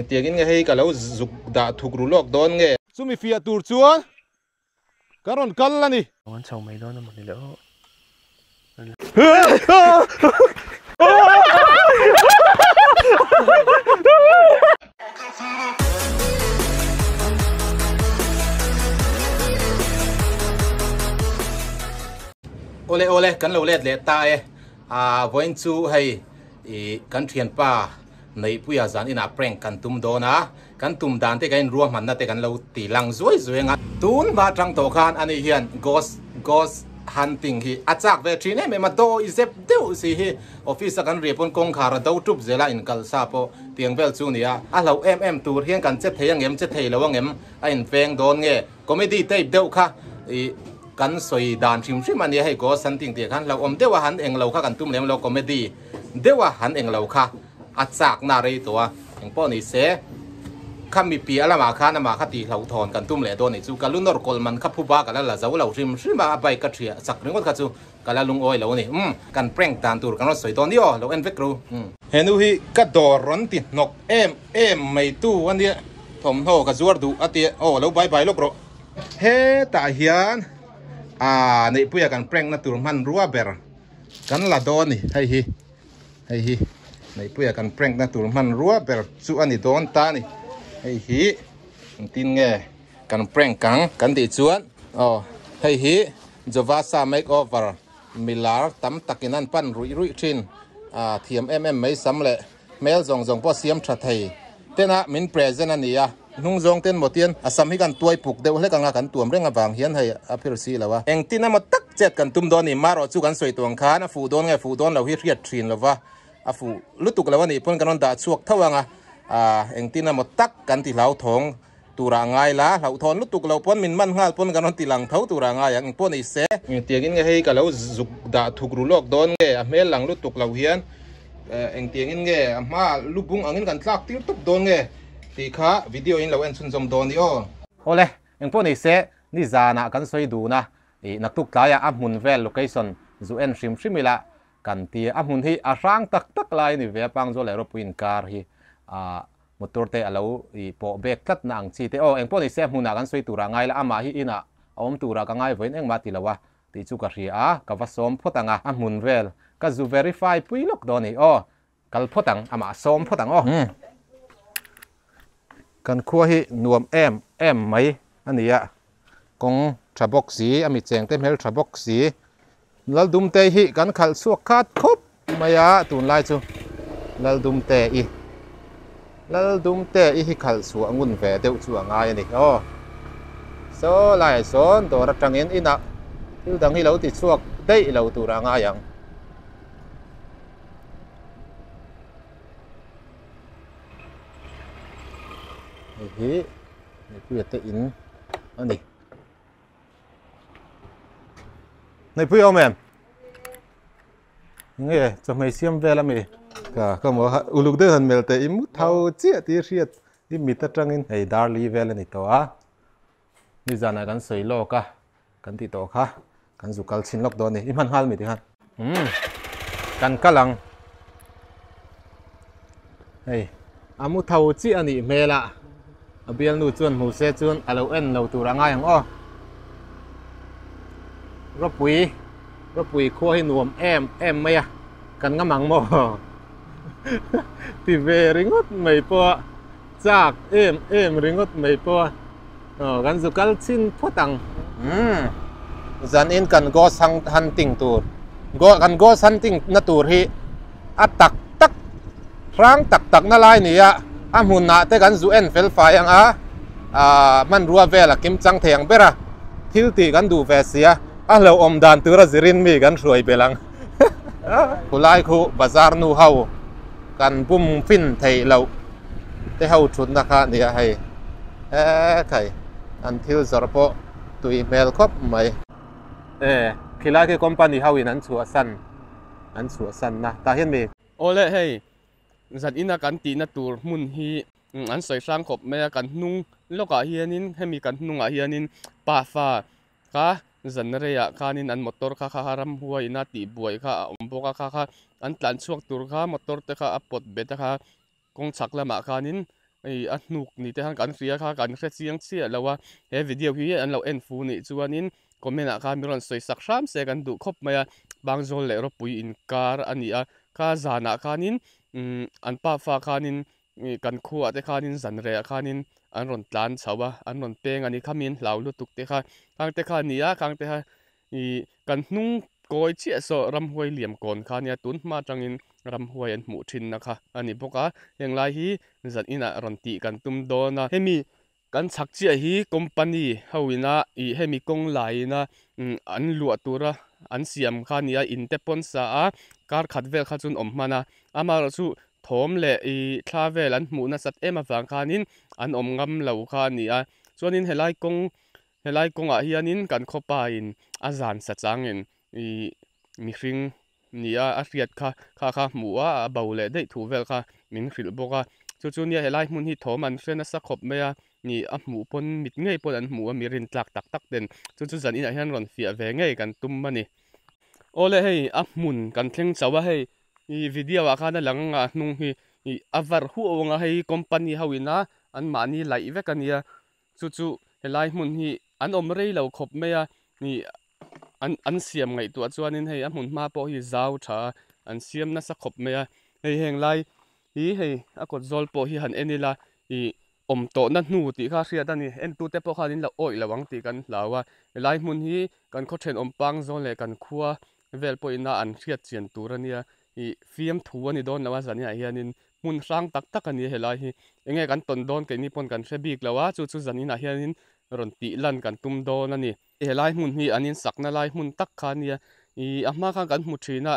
Tiếng in nghe cả lâu dục đã thuộc rú lọc đón nghe. Số mi phía tour chuan. Cả ron call là nè. Món sầu mấy đó nó một lỡ. Ole ole kan lo let le ta e voin chu hay kan thian pa nei puya zan ina prank kan tum do na kan tum dan te kan ruam han na te kan lo ti lang zoi zoi nga tun ba tang to khan ani hian ghost hunting hi achak ve thin me ma do izep deu si hi office kan repon kong khara do tup zela in kal sa po tiang vel chu nia a lo tur hian kan che thei ngem che thei lo ngem a in peng don nge comedy tape deu kha kan soi dan chim chim ani hay go santing te khan lo om dewa han eng lo kha kan tum lem lo comedy dewa han eng lo kha achak na rei to eng po ni se khami pi ala ma kha na ma kha ti lo thon kan tum le do ni chu kalunor kolman kha phu ba kala la zo lo chim chim ma bai ka thia sak ring kha chu kala lung oi lo ni kan prank dan tur kan soi ton dio lo en vekru henu hi ka dor ron ti nok em mai tu an dia thom ho ka zuar du atia o lo bai bai lo pro he ta hian nei puya kan prank na tur man ruwa ber kan la don ni hei hi nei puya kan prank na tur man ruwa ber chu ani don ta ni hei hi tin nge kan prank kan ti chuan hei hi jovasa makeover milar tam takinan pan rui thin thiam mai samle mel zong po siam tha thei tena min present ania nung zong ten motian asam hi kan tuai puk deuh le kanga kan tuam renga wang hian hei a phir si lawa eng tina mo tak chet kan tum don ni maro chu kan soi tuang khan a fu don lo hi riat thin lawa a fu lutuk lawa ni pon kanon da chuak thawanga eng tina mo tak kan ti lau thong tura ngai la lau thon lutuk lo pon min man ngal pon kanon ti lang thau tura ngai ang pon i se tiangin nge hei ka lo zuk da thuk ru lok don nge a mel lang lutuk lo hian eng tiangin nge ma lubung angin kan tlak tir tup don nge ti kha video in lo en chun zom don dio ole eng pon i se ni zana kan soi du na natuk tlaya a mun vel location zu en shimila kan ti a mun hi a rang tak lai ni ve pang zo le ro puin kar hi motor te alo po bek tat na ang chi te eng pon i se huna kan soi tura ngai la ama hi ina om tura ka ngai voin eng ma ti lawa ti chu ka ri ka va som photanga a mun vel ka zu verify pui lok do ni kal photang ama som photang kan khua hi nuam em mai ania kong thabok si ami cheng te mel thabok si lal dum te hi kan khal suak khat khop maya tun lai chu lal dum te i hi khal su angun ve deuh chu anga ani so lai son do ra tangin ina tu dang hi lo ti chuak dei lo tu ra nga yang hi nei puya te in ani nei puya mem nge cho mai siam vela mi ka mo uluk de han mel te imu thau chi ti riat i mi ta tangin ei darli vela ni to ni zana kan sei lo ka kan ti to kha kan zukal chin lok do ni i man hal mi ti han kan kalang ei amu thau chi ani mela abial nu chuan mu se chuan alo en lo tur anga yang ropui kho hi nuam em mai kan ngamang mo ti ve ringot mai po chak em ringot mai po kan zukal chin photang zan in kan go sang hunting tur go hunting na tur hi atak tak rang tak na lai ni amun na te kan zu en fel fa yang man ruwa vela kim chang theng bera thil ti kan du ve sia lo om dan tura zirin mi kan ruai belang kulai khu bazar nu hau kan bum fin thei lo te hau thun na kha ni hai kai an thil zor po tu email khop mai khilai ke company hau in an chua san na ta hian mi Ole hei zat ina kan ti na tur mun hi an soi sang khop me kan hnung loka hianin hemi kan hnunga hianin pa fa ka zan reya khanin an motor kha Ramhuai na ti buai kha omboka kha an tlan chuak tur kha motor te kha apot beta kha kong chak lama khanin ai a hnuk ni te han kan ria kha kan hre chiang chia lawa he video hi an lo en fu ni chuanin comment a kha mi ron soi sak ram se kan du khop maya bang zol le ro pui in kar ani a kha zana khanin an pa fa khanin kan khu te khanin zan re khanin an ron tlan chawa an ron peng ani khamin hlau lu tuk te kha kang te kha nia kang te ha kan hnung koi chi so ramhuai liam kon kha nia tun ma tangin ramhuai an mu thin na kha ani boka heng lai hi zan ina ron ti kan tum do na hemi kan chak chia hi company hoina hemi kong lai na an lu atura an siam kha nia in te pon sa a kar khat vel kha chun om mana ama ro chu thom le thla vel an mu na sat ema wang khanin an om ngam lo kha nia chuanin helai kong a hianin kan khopa in azan sa changin mi hring nia a riat kha mu a bawle dei thu vel kha min hril boka chu nia helai mun hi thom an hrena sa khop mea ni a mu pon mit ngei pon an mu a mi rin tlak tak tak den chu zan in a hian ron fia ve ngei kan tum mani ole hei a mun kan thleng chawa hei video a khana langa hnung hi avar hu onga hei company hawina an mani lai vekania chu helai mun hi an om rei lo khop mea ni an siam ngai tu chuanin hei a mun ma po hi zau tha an siam na sa khop mea hei heng lai hei a kot zol po hi han enila om to na hnu ti kha hriat ani en tu te po khanin la oi lawang ti kan lawa helai mun hi kan kho then om pang zol le kan khuwa vel po ina an hriat chian turania fiam thu ani don lawa zania hianin mun sang tak tak ani helai hi enge kan ton don ke ni pon kan hrebik lawa chu zanina hianin ron ti lan kan tum don ani helai mun hi anin sakna lai mun tak kha nia ama kha kan mu thina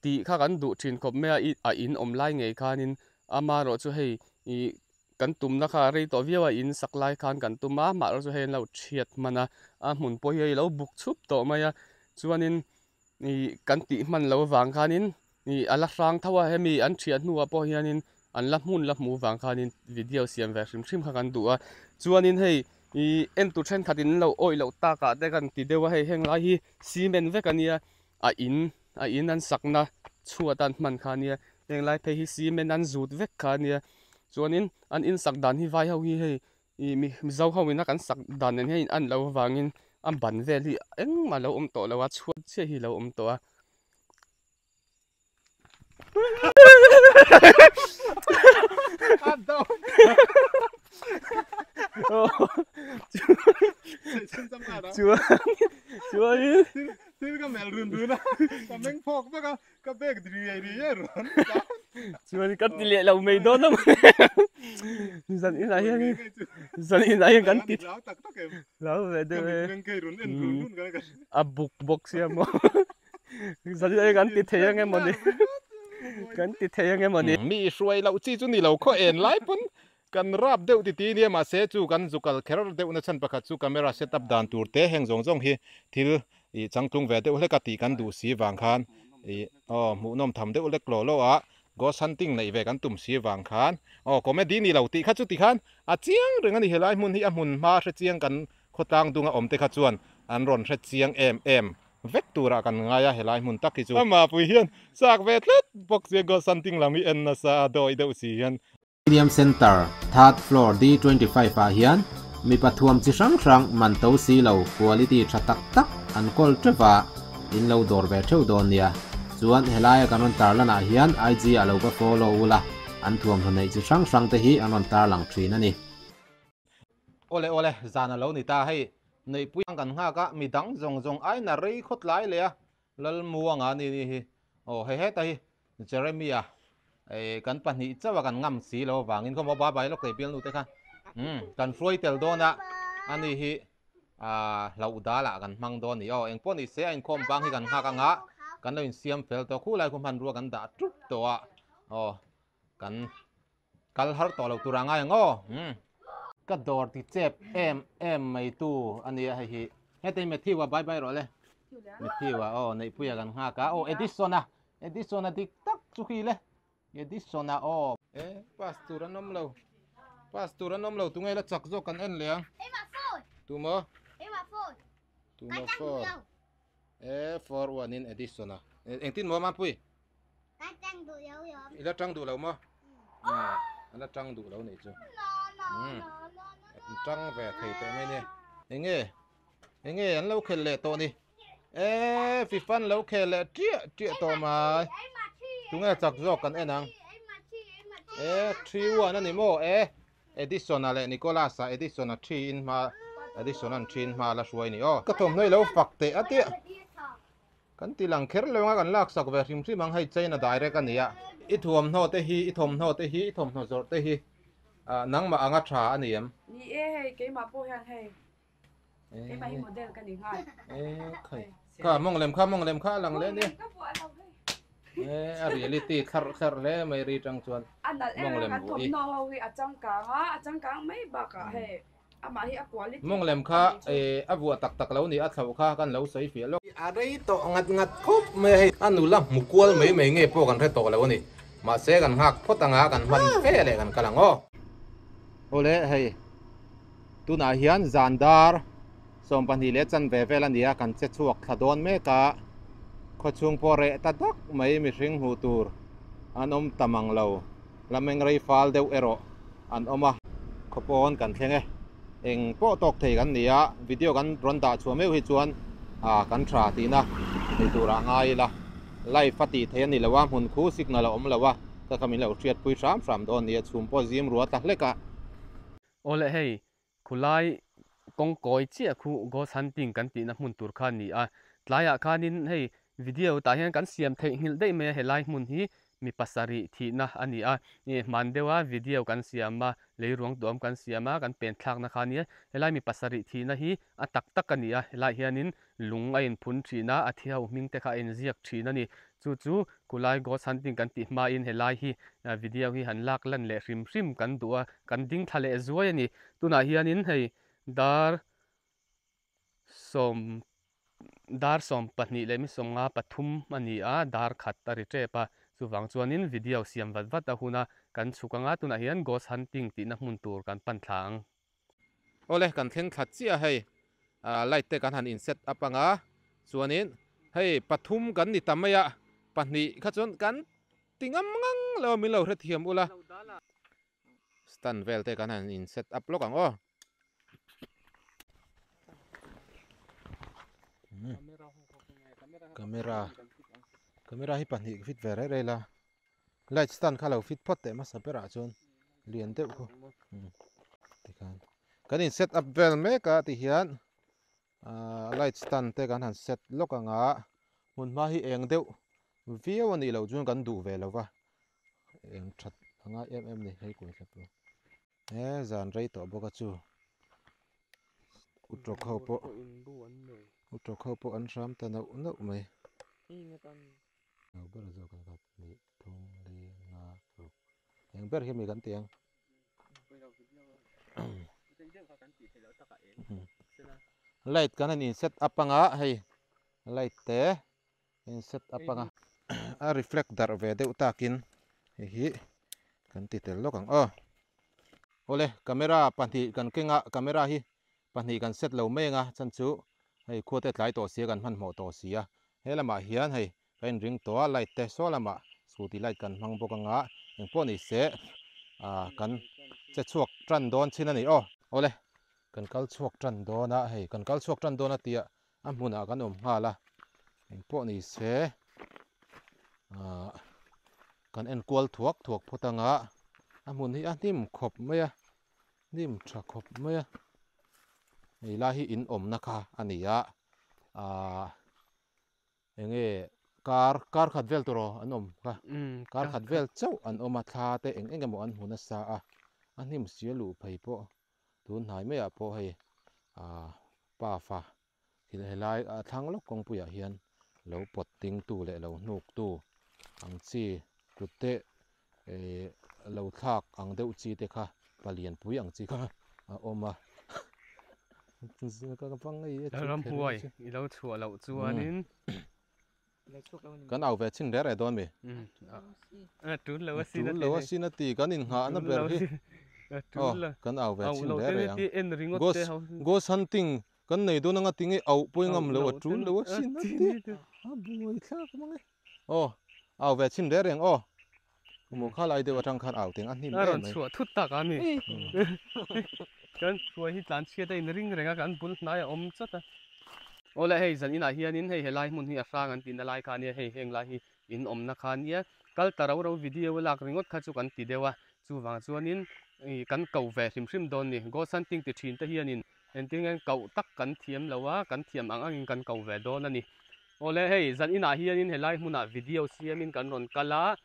ti kha kan du thin khop me a in om lai ngei khanin ama ro chu hei kan tum na kha rei to viawa in saklai khan kan tuma ma ro chu hei lo thiat mana a mun po hi lo buk chup to maya chuanin kan ti man lo wang khanin ala rang thawa hemi an thiat nuwa po hianin an la mu wang khanin video siam ve hrim kha kan duwa chuanin hei en tu then khatin lo oi lo ta ka te kan ti dewa hei heng lai hi cement ve kania a in an sakna chuatan man khania heng lai phe hi cement an zut vek khania chuanin an in sak dan hi vai ho hi hei mi zau ho ina kan sak dan nen hei an lo wangin an ban vel hi eng ma lo om to lo wa chuat che hi lo om to a chúa Thế cái mèo run run á, cái mèn phok với cái bag đi rồi. chúa đi cắt đi lẹ lâu mày đó lắm. Dần in này gắn tít. Lâu về đây. À bục xem mà. Dần in gắn tít thế nghe mà đi. Gắn tít thế nghe mà đi. Mi xuôi lâu chi chú ni lâu có en lại pun. Kan rap deuh ti ti ni ma se chu kan zukal kher deuh na chan pakhat chu camera setup dan tur te heng zong hi thil changtlung ve deuh hleka ti kan du si wang khan mu nom tham deuh lek lo a go santing nei ve kan tum si wang khan comedy ni lo ti kha chu ti khan a chiang reng ani helai mun hi a mun ma hre chiang kan khotang dunga om te kha chuan an ron hre chiang em vek tura kan ngaya helai mun tak hi chu ama pui hian sak ve tlet box je go santing lami en na sa doi deuh si hian Medium Center, third floor D25 pa hian mi pathuam chi sang man to si lo quality tha tak tak an kol trewa in lo dor ve theu don nia chuan helai kanon tarlana hian IG alo ka follow ula an thuam hanei chi sang te hi anon tar lang thin ani ole zana lo ni ta hei nei puyang kan nga ka mi dang zong ai na rei khot lai le lal muanga ni hi he ta hi Jeremia kan pani chawa kan ngam si lo wangin ko ba bai lok te pil nu te kha kan froi tel dona ani hi lau da la kan mang don ni eng pon ni se ein khom bang hi kan ha ka nga kan lo in siam fel to khu lai khom han ru kan da trup to a kan kal har to lo turanga ngo ka dor ti chep em mai tu ani hi hete me thiwa bye ro le me thiwa nei puya kan ha ka edisona dik tak chu hi le edisona pastura nom lo tu ngai la chak zo kan en le tu mo for for one in edisona eng tin mo ma pui ila tang du lo mo anh trăng đủ lâu này chứ trăng về thầy tới mấy nè anh nghe anh lâu khen lệ to đi ê phi phân lâu khen lệ chia to mà chúng nghe chặt gió cần anh ang ê three one anh mo ê additional lệ Nicolas additional three in mà additional three in mà là suy nè ô cái tôm này lâu phật tệ á tiệt kan ti lang kher lewa kan lak sak ve rim mang hai chaina direct ania I thom no te hi thom no zor te hi nang ma anga tha aniam ni he ke ma po han he ke ma hi model kan ni hai khai ka mong lem kha lang le ni reality khar le mai ri tang chuan mong lem thom no ho hi achang ka mai ba ka he ama hi a quality mong lem kha abu tak lo ni a thau kha kan lo sei fi lo arei to ngat khop me he anula mukwal me nge po kan re to lo ni mà sẽ gần hạc phốt tanga gần văn phê lệ gần kalang o ole hay tu na hian zandar som pan hi le chan ve ve lan dia kan che chuak thadon me ka kho chung pore ta dak mai mi ring hu tur anom tamang lo lameng rei fal deu ero an oma khopon kan thlenge eng po tok thei kan nia video kan ron da chu me hi chuan kan thra ti na ni tura ngai la lai fati the ni lawa hun khu signal om lawa ka kamin lo triat pui ram don ni chum po zim ruat tak leka ole hei khulai kong koi chia khu go hunting kan ti na mun tur khan ni a tlaya khanin hei video ta hian kan siam thei hil dei me helai mun hi mi pasari thi na ani a ni mandewa video kan siama leiruang dom kan siama kan pen thlak na khania helai mi pasari thi na hi a tak tak ani a helai hianin lung a in phun thina a thiau ming te kha en ziak thina ni chu kulai go hunting kan ti ma in helai hi video hi han lak lan le rim kan duwa kan ding thale zuai ani tuna hianin hei dar som pahnih le mi songa pathum ani a dar khat a ri trepa chuwang chuanin video siam vat a huna kan chukanga tuna hian ghost hunting ti na hmun tur kan pan thlang ole kan thleng that chia hei light te kan han in set up anga chuanin hei pathum kan ni tamaya pahnih kha chon kan tingam ngang lo mi lo hre thiam ula stand vel te kan han in set up lokang o camera hi pahnih fit ve re la light stand kha lo fit phot te ma sapera chon lian deuh ko kan in set up vel me ka ti hian light stand te kan han set lokanga mun ma hi eng deuh view ani lo chun kan du ve lova eng that anga ni hei ko sapu zan rei to boka chu utrok khau po an ram ta no mai ber zo kan kat ni thong le nga ro eng ber hi mi kan tiang light kan in set up anga hei light te in set up anga a reflect dar ve deuh takin hi kan ti tel lokang ole camera panthi kan kenga camera hi panthi kan set lo menga chanchu hei khote tlai to sia kan man mo to sia helama hian hei kan ring to light te so lama scooty light kan mang bokanga eng po ni se kan che chuak tran don chin ani ole kan kal chuak tran dona hei kan kal chuak tran dona tia amuna kan hala eng po ni se kan en kual thuak photanga amun hi anim khop maya nim tha khop maya ei la hi in om na kha ania enge kar khat vel toro an om kha kar khat vel chau an oma thla te eng emo an huna sa anim sialu phei po tun hnai me a po hei pa fa thil helai thang lo kong puya hian lo pot ting tu le lo nuk tu ang chi kutte lo thak ang deuh chi te kha palian pui ang chi kha oma ka pang ei ramhuai I lo chua lo chuanin kan au ve chin der don mi tun lo sin ti kan in ha na ber hi kan au ve chin der yang go hunting kan nei do nga tingi au pui ngam lo tun lo sin ti buai thak mangai au ve chin der yang một khá lại đều trong khăn ảo tiếng ăn à ron chua thút ta cả mi kan chua hi tlan chia đây ring renga kan bul nai om chat à ole hei zan ina hian in hei helai mun hi a sang an tin lai khan hei heng lai hi in om na khan ya kal tarau ro video lak ringot kha chu kan ti dewa chu wang chuan in kan kau ve hrim hrim don ni go san ting ti thin te hian in en ting en kau tak kan thiam lawa kan thiam ang kan kau ve don ani ole hei zan ina hian in helai muna video siam in kan ron kala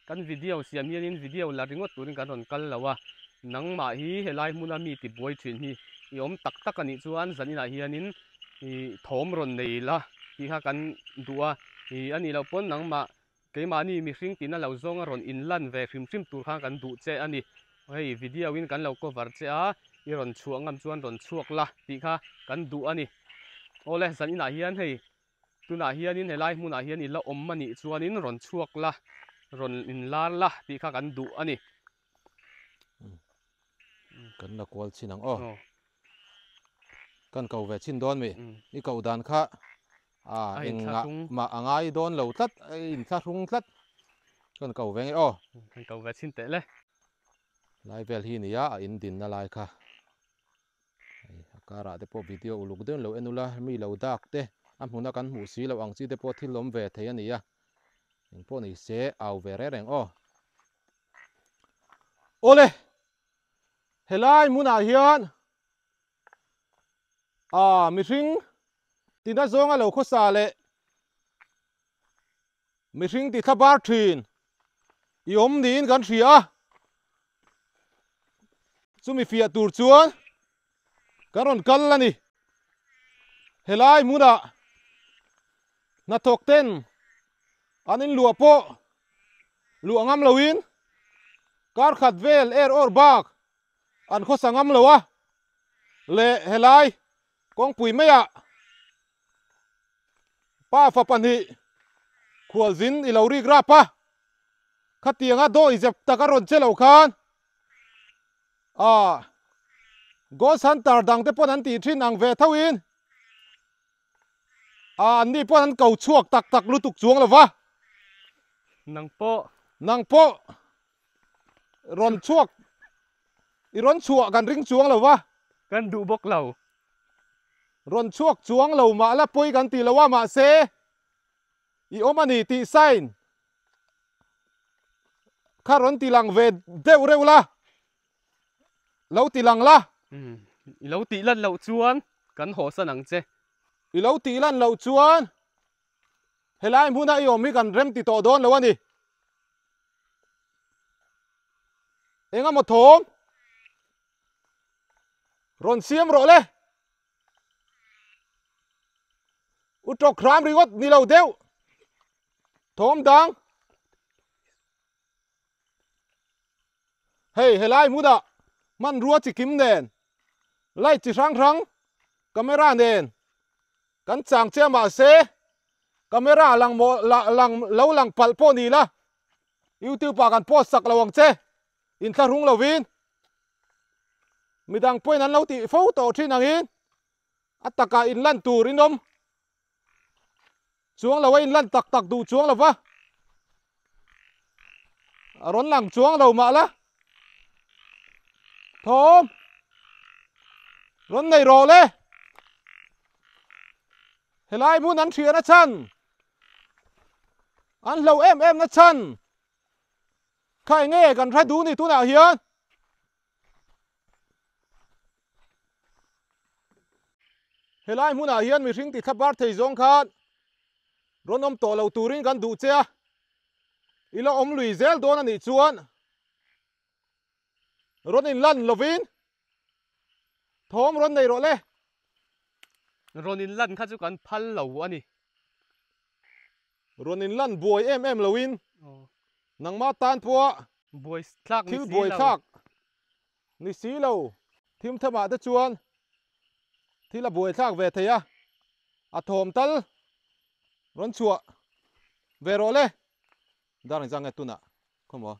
kan video siam hian in video la ringot turin kan ron kal lawa nang ma hi helai muna mi ti boi thin hi i om tak tak ani chuan zan ina hian in thom ron nei la hi ha kan dua ani lo pon nang ma keima ni mi hring tin a lo zong a ron in lan ve hrim hrim tur kha kan du che ani hei video in kan lo cover che a i ron chuang am chuan ron chuak la ti kha kan du ani ole zan ina hian hei tuna hian in helai hmuna hian in la om ani chuan in ron chuak la ron in lar la ti kha kan du ani kan na Kual chinang kan kau ve chin don mi i kau dan kha enga ma angai don lo tlat in thla rung tlat kan kau ve kan kau ve chin te le lai vel hi ni ya in din na lai kha kara te po video uluk den lo enula mi lo dak te am huna kan mu si lo ang chi te po thil lom ve the ani ya ing po ni se au ve re reng ole helai muna hian mi hring tina zonga lo kho sa le mi hring ti thabar thin i om nin kan thria chumi fia tur chuan karon kal ani helai muna na thok ten anin lua po lu angam loin kar khat vel or bak an kho sangam lowa le helai kong pui meya pa fa pani Kual zin i lo ri gra pa khatianga do i jep takaron chelo khan go santar dang te pon an ti thin ang ve thawin ni pon an kau chuak tak tak lutuk chuang lawa nang po ron chuak i ron chuak kan ring chuang lawa kan du bok lo ron chuak chuang lo ma la poi kan ti lawa ma se i omani ti sign kha ron ti lang ve deu reu la lo ti lang la i lo ti lan lo chuan kan ho san ang che i lo ti lan lo chuan helai hmuna i omi kan rem ti to don lo ani enga mo thom ron siam ro le utok kram ringot ni lo deu thom dang hey helai muda man rua chi kim nen lai chi rang rang camera nen kan chang che ma se camera lang mo lang lo lang pal po ni la YouTube pa kan post sak lawang che in tha rung lovin midang point an lo ti photo thin angin ataka in lan tur inom chuang lawa in lan tak tak du chuang lawa ron lang chuang lo ma la thom ron nei ro le helai mun an thia na chan an lo em na chan khai nghe kan ra du ni tu na hian helai mun a hian mi hring ti thabar thei zong khan ron om to lo turin kan du che ilo om lui zel don ani chuan ron in lan lovin thom ron nei ro le ron in lan kha chu kan phal lo ani ron in lan buai em lovin nang ma tan puwa buai thlak ni thil buai thlak ni si lo thim thama ta chuan thila buai thlak ve theya a thom tal ron chua ve ro le dar jang etuna khomo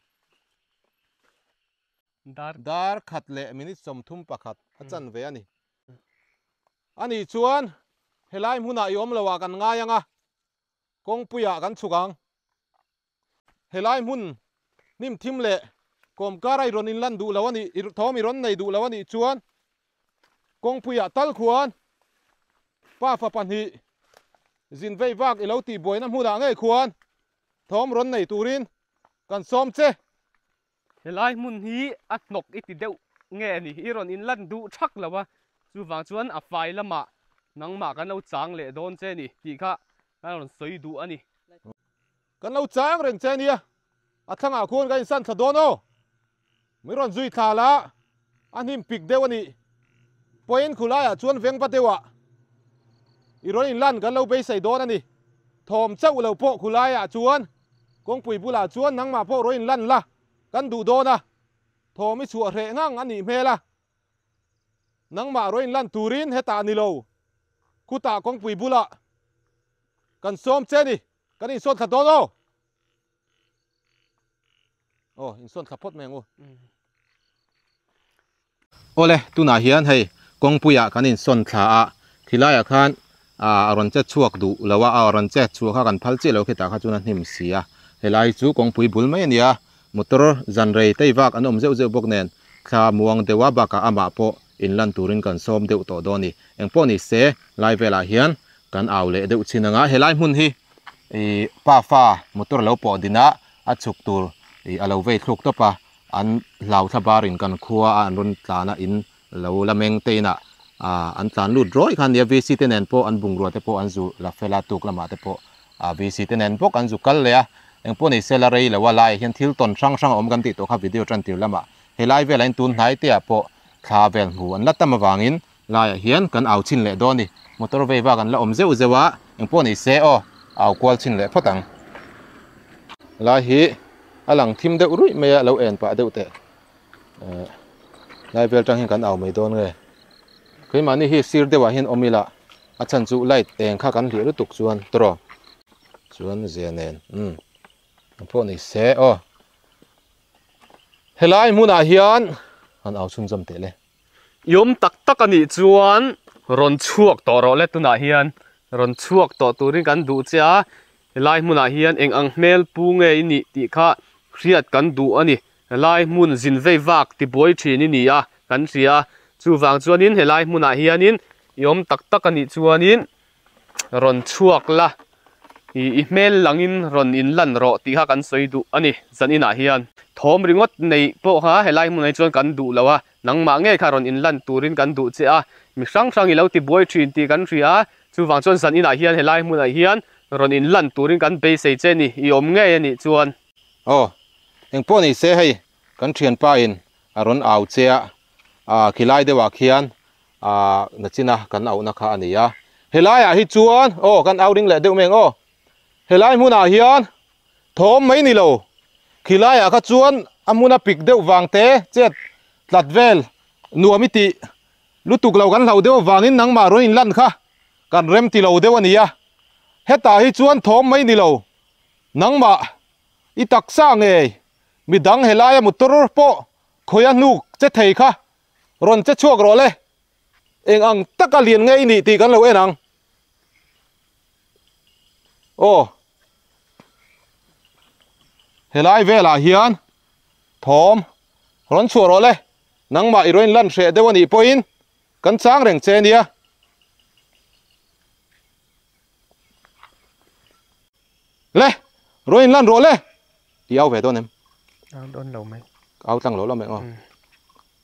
dar khat le minute som thum pakhat achan ve ani chuan helai hmuna yom lawa kan ngayanga kong puya kan chugang helai hmun nim thim le kom karai ron in lan du lawani thom iron nei du lawani chuan kong puya tal khuan pa fa pan hi zin vei vak ilo ti boina hmuna ngai khuan thom ron nei turin kan som che helai mun hi a nok iti deuh nge ni iron in lan du thak lawa chu wang chuan a fai lama nangma kan lo chang le don che ni ti kha kan soi du ani kan lo chang reng che nia a thanga khun kan san thadono miron zui thala anim pik dewani point khulaya chuan veng patewa iron in lan kan lo be sai don ani thom chau lo po khulaya chuan kong pui bula chuan nangma po ro in lan la kan du dona thomi chu re ngang ani mela nangma ro in lan turin heta ni lo kuta kong pui bula kan som che ni kan in son thadono in son thapot mengu ole tuna hian hei kong puya kan in son thla a thilaya khan aron che chuak du lawa aron che chuak kan phal che lo khita kha chuna hnim sia helai chu kong pui bul mai ania motor zanrei teivak an om zeu zeu bok nen kha muang dewa baka ama po in lan turin kan som deuh to doni engpo ni se lai vela hian kan aule deuh chinanga helai mun hi pa fa motor lo po dina a chuk tur alo ve thluk to pa an lau thabarin kan khuwa an run tlana in lo lameng teina an tlan lut roi khan ya vc tenen po an bungro te po an zu la fela tuk lama te po vc tenen bok an zu kal le a engpo ni salary la wala hian thil ton sang sang om kan ti to kha video tran tir lama helai velain tun hnai te a po kha vel hu an latam awangin lai hian kan au chin le doni motor ve wa kan la om zeu zewa engpo ni se o au kwal chin le photang lai hi alang thim deuh rui me lo en pa deuh te lai vel tang hin kan au mai don nge koi mani hi sir dewa hin omila achan chu light eng kha kan hliru tuk chuan tro chuan zianen pho ni se o helai muna hian an au chun jam te le yom tak tak ani chuan ron chuak to ro le tuna hian ron chuak to turin kan du cha helai muna hian eng ang mel pu nge ini ti kha riat kan du ani helai mun zin vei vak ti boi thin ni a kan ria chu wang chuanin helai muna hianin yom tak tak ani chuanin ron chuak la i mel langin ron in lan ro ti kha kan soi du ani zanina hian thom ringot nei po ha helai mun nei chuan kan du lawa nangma nge kha ron in lan turin kan du che a mi sang sang i lo ti boi thin ti kan ria chu wang chuan zanina hian helai mun a hian ron in lan turin kan be sei che ni i om nge ani chuan engpo ni se hei kan thian pa in aron au chea khilai dewa khian nachina kan au na kha ania helai a hi chuan kan au ring le deuh meng helai hmuna hian thom mai ni lo khilai a kha chuan amuna pik deuh wangte chet tlatvel nuamiti lutuk lo kan hlau deuh wangin nangma ro in lan kha kan rem ti lo deuh ania heta hi chuan thom mai ni lo nangma i taksa nge midang helaya motor po khoya nuk che thei kha ron che chuak ro le eng ang taka lian nge ni ti kan lo enang helai vela hian thom ron chu ro le nangma iroin lan hre dewani poin kan chang reng che nia le roin lan ro le ti au ve don em don lo mai au tang lo la me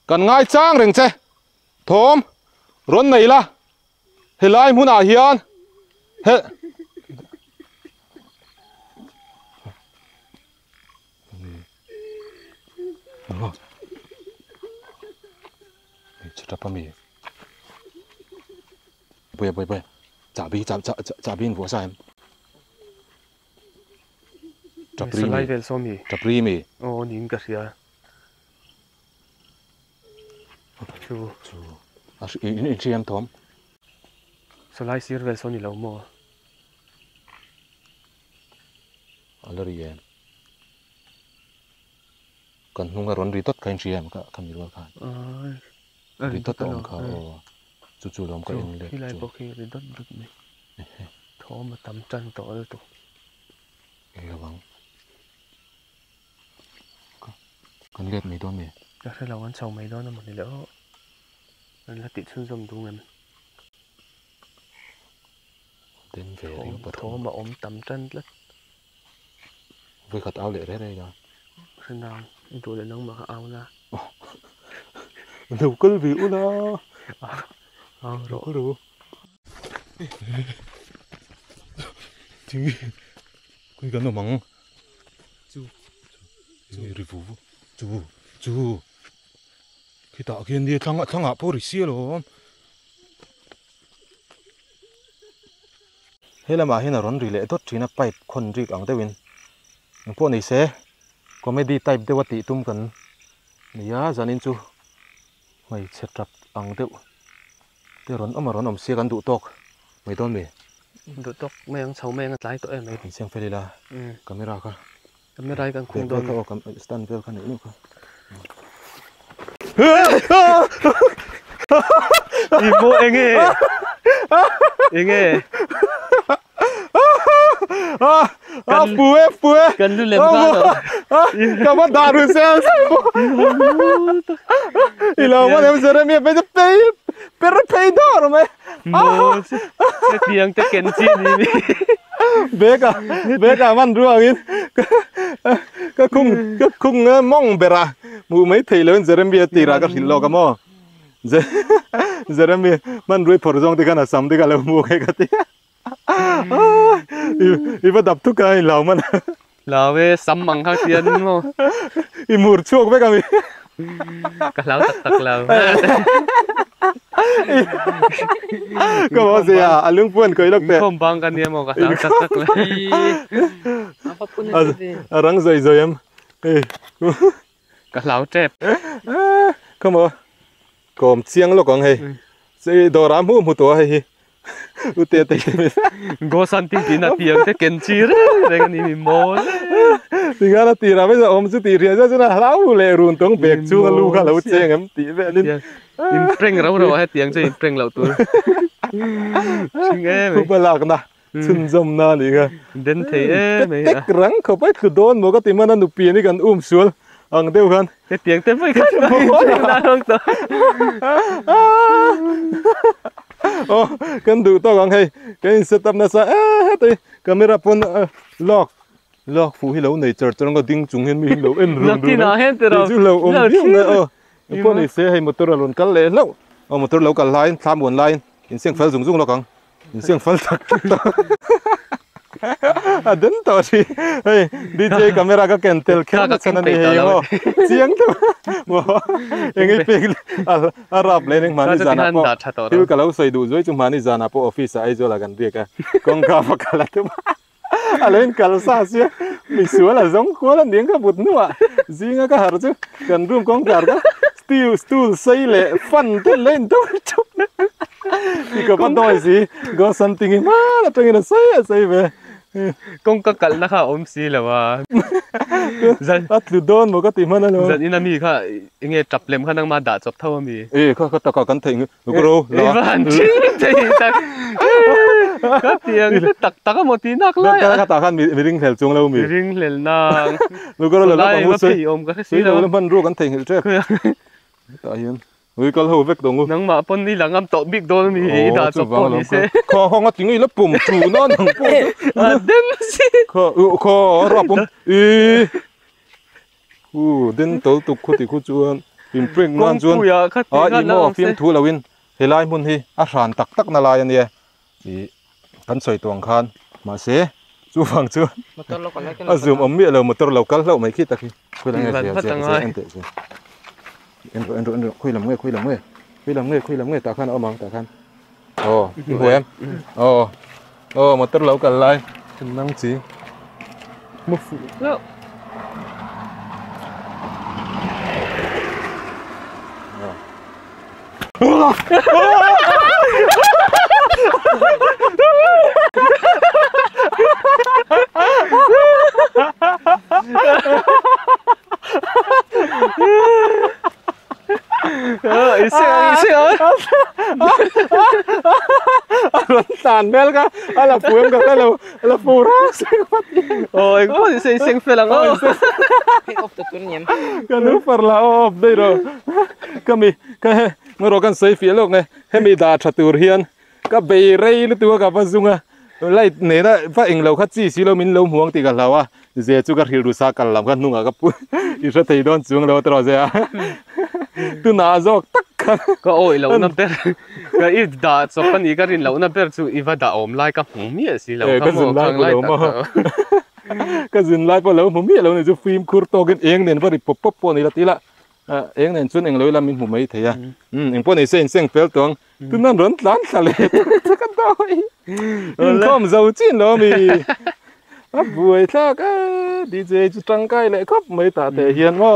kan ngai chang reng che thom ron nei la helai hmuna hian he chata pami boy cha bin vo sa em salai vel somi tapri mi nin ka ria chu in chiam thom salai sir vel soni lo mo alari em kan hunga ron ri tot kain chiam ka kami ro kha ri tot om kha chu lom ka in le hilai bo khi ri dot dot ni thom tam chan to tu lawang kan let mai don me cái thế là con sầu mấy đó nó một lỡ nên là tịt xuân dầm đúng em tên về đi bắt thố mà ôm tầm chân lắm với khát áo lệ đấy đây rồi thế nào tôi lại nâng mà áo ra đâu có bị u nào rồi rồi chính cái nó mắng chú chú khi tạo kia đi thằng ạ police rồi hay là mà hay là rón rì lệ tốt chỉ là pipe con rì ang tewin ang po này sẽ comedy type de wati tum kan ya zanin chu mai setup ang teu te ron om sia kan du tok mai don me du tok mấy ông sầu mấy ông lái tụi em này xem phải là camera ka camera kan khung don ka stand vel kan ni ka ibu enge Pue cần lu lem ka kamu daru sel ilo mo em zara mi pe per dor me mo cái tiếng cái kiến chi đi beka man ruangin ka khung mong bera mu mấy thầy lớn zara mi tira ka hilo ka mo zara mi man rui por jong te kana sam te ka lo mu cái ka ti iba đập thuốc cái lẩu mà lẩu về sắm bằng khác tiền mà mùr chuột với kami cái lẩu tắc lẩu có bao giờ à lương phun cười độc tệ không bằng cái niệm mà cái lẩu tắc lẩu răng rồi em cái lẩu chép không mà còn chiang lo còn hay sẽ đồ ram mu to hay ute te go santi tina tiang te kenchir dengan ini mol tinggal tira bây giờ om su tira ra na lau le run tong bek chu lu ka lo cheng em ti ve lin impreng rau hay tiang cho impreng lau tu chính em không phải là na chun zom na ni ga đến thế mày tek rang ko pai khu don mo ka ti man nu pi ni kan sul ang deu kan cái tiếng te phải khát na không to kan du to gang hay kan setup na sa te camera pon lock fu hi lo nei chur chang ga ding chung hen mi lo en ru ru na hen te ro chu lo om ding na pon ni se hay motor lon kal le lo motor lo kal line tham bon line in siang phal zung lo kang in siang phal tak đến to thì hey DJ camera ka kentel khen chana ni he mo chiang to mo engi pe arab le ning mani jana po tu kalau sai du zoi chu mani jana po office ai zo la gan ria ka kong ka pa kala tu alen kal sa sia mi sual la zong ko la ning ka but nuwa zinga ka har chu kan room kong kar ka stool sai le fan te len to chup thì có bắt đôi gì có sân tình mà là tôi nghĩ say về công các cận nó khá ôm xí là mà dân bắt từ đôn một cái tìm hơn nữa dân in mi khá nghe chập lem khả năng mà đã chập thâu mi có tất cả cẩn thận rồi bạn chứ thì các tiếng tắc tắc một tí nắc lại các tạc han bị ring theo chung lâu mi ring lên nang rồi có là nó mà phải ôm cái xí đâu nó vẫn ruột cẩn thận chứ tại hiện ui có hầu vết đồng nang mà pon đi là ngâm tổ big đôi mi đã chập pon đi xe kho không có tiếng gì lớp bùm chủ nó nằng đêm xí kho rập bùm đến tối tục khu thì khu chuan phim print ngoan chuan imo phim thu lawin helai mun hi a ran tak tak na lai ania i kan soi tuang khan ma se chu wang chu a zoom om mi lo motor local lo mai khi ta khi khoi lang nge ente en khoi lam nge ta khan omang ta khan ho em motor local lai nang chi một phụ Ron Tlan bel ka ala puem ka la pura ôi có gì xây sinh phải là ngô ốp tụt tuấn nhầm kan nu parla of dei ro kami ka ngoro kan sei fi lok ne hemi da thatur hian ka bei rei lu tu ka bazunga lai ne na fa eng lo kha chi si lo min lo muang ti ka lawa je chu ka hil ru sa kal lam ka nunga ka pu I sa thei don chung lo tro je tu na jok tak có ôi lâu năm per cái ít đã cho con ý cái rin lâu năm per chú ý va đã ôm lại cái hùng mía xí lâu cái dừng lại của lâu mà cái dừng lại của lâu hùng mía lâu này chú phim kurto cái eng này phải pop pop này là tí là eng này xuân eng lâu làm mình hùng mấy thế à eng po này sen fel tuang tu nan run Tlan cả lệ cái đôi không giàu chín lo mi buổi thác DJ chú trăng cái lệ khóc mấy tạ thể hiện mà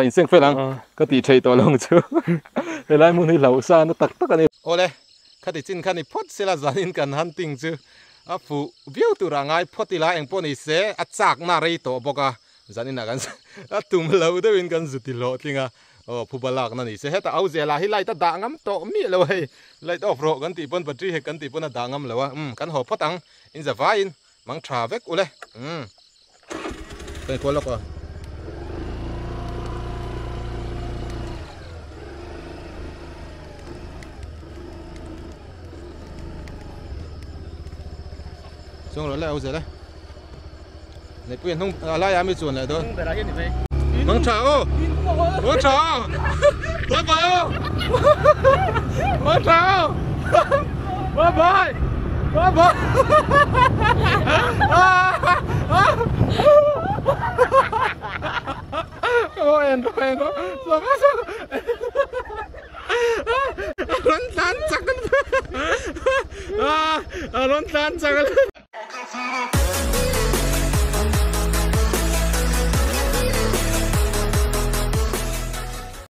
in sen fel lang cái tỷ chơi to lòng chú để lại muốn đi lâu xa nó tắc cái này ole cái tỷ chín cái này phốt sẽ là giàn in cần hunting chú phụ view tu ra ngay phốt đi lại em po này sẽ chạc na rei to boka giàn in kan tum lâu đó in kan zuti lo tinga phụ balak na ni sẽ hết áo dè là hi lại ta đa ngắm to mi lâu hay lại off road kan tỷ pon battery hay kan tỷ pon đa ngắm lâu kan ho phốt ang in the vine mang traffic ole cái Kual lok xong rồi lại áo dè đấy này quyền không lại em mới chuẩn lại thôi mang chào mang chào bye bye mang chào bye bye bye bye ôi em đó Ron Tlan chắc Ron Tlan chắc